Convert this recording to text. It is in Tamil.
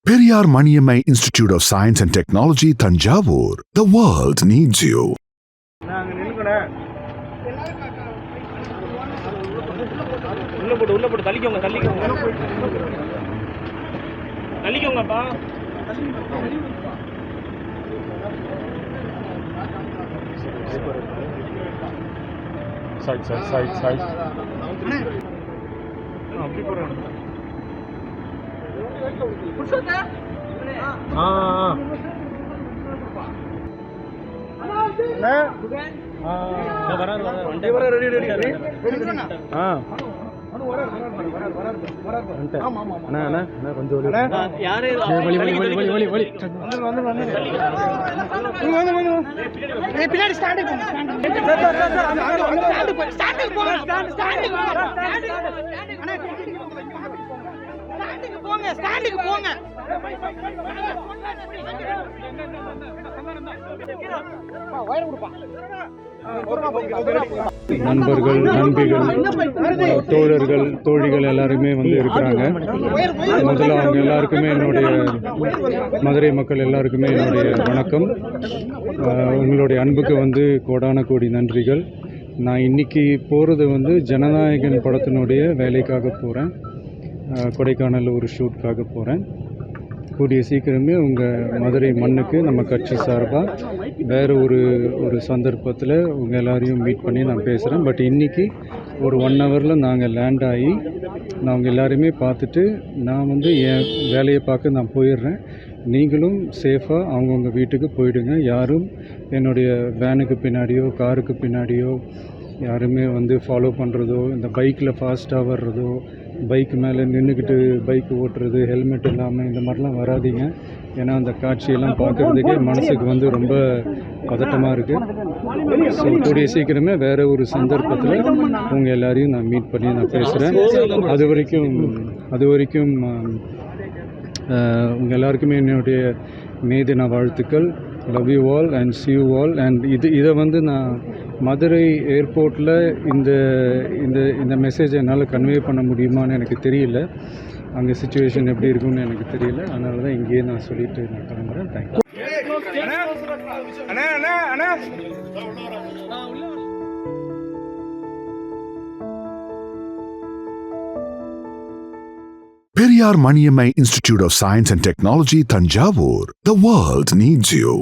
Periyar Maniammai Institute of Science and Technology, Thanjavur. The world needs you. உள்ள போடு தள்ளிக்கோங்கப்பா. சைட் அப்படி போறேன். பின்னாடி ஸ்டாண்டுக்கு போங்க. நண்பர்கள், நண்பிகள், தோழர்கள், தோழிகள் எல்லாருமே வந்து இருக்கிறாங்க. முதல்ல அவங்க எல்லாருக்குமே என்னுடைய மதுரை மக்கள் எல்லாருக்குமே என்னுடைய வணக்கம். உங்களுடைய அன்புக்கு வந்து கோடான கோடி நன்றிகள். நான் இன்றைக்கி போகிறது வந்து ஜனநாயகன் படத்தினுடைய வேலைக்காக போகிறேன். கொடைக்கானல் ஒரு ஷூட்காக போகிறேன். கூடிய சீக்கிரமே உங்கள் மதுரை மண்ணுக்கு நம்ம கட்சி சார்பாக வேறு ஒரு சந்தர்ப்பத்தில் உங்கள் எல்லாரையும் மீட் பண்ணி நான் பேசுகிறேன். பட் இன்றைக்கி ஒரு 1 ஹவரில் நாங்கள் லேண்ட் ஆகி நான் உங்கள் எல்லாரையுமே பார்த்துட்டு நான் வந்து என் வேலையை பார்க்க நான் போயிடுறேன். நீங்களும் சேஃபாக அவங்கவுங்க வீட்டுக்கு போயிடுங்க. யாரும் என்னுடைய வேனுக்கு பின்னாடியோ காருக்கு பின்னாடியோ யாருமே வந்து ஃபாலோ பண்ணுறதோ, இந்த பைக்கில் ஃபாஸ்ட்டாக வர்றதோ, பைக் மேலே நின்றுக்கிட்டு பைக் ஓட்டுறது, ஹெல்மெட் இல்லாமல் இந்த மாதிரிலாம் வராதிங்க. ஏன்னா அந்த காட்சியெல்லாம் பார்க்குறதுக்கே மனசுக்கு வந்து ரொம்ப பதட்டமாக இருக்குது. ஸோ கூடிய சீக்கிரமே வேறு ஒரு சந்தர்ப்பத்தில் உங்கள் எல்லாரையும் நான் மீட் பண்ணி நான் பேசுகிறேன். அது வரைக்கும் உங்கள் எல்லாருக்குமே என்னுடைய மே தின வாழ்த்துக்கள். Love you all and see you all. And இதை வந்து நான் மதுரை ஏர்போர்ட்டில் இந்த மெசேஜை என்னால் கன்வே பண்ண முடியுமான்னு எனக்கு தெரியல. அங்கே சிச்சுவேஷன் எப்படி இருக்குன்னு எனக்கு தெரியல. அதனால தான் இங்கேயே நான் சொல்லிட்டு நான் கிளம்புறேன். Thank you. Periyar Maniammai Institute of Science and Technology, Thanjavur. The world needs you.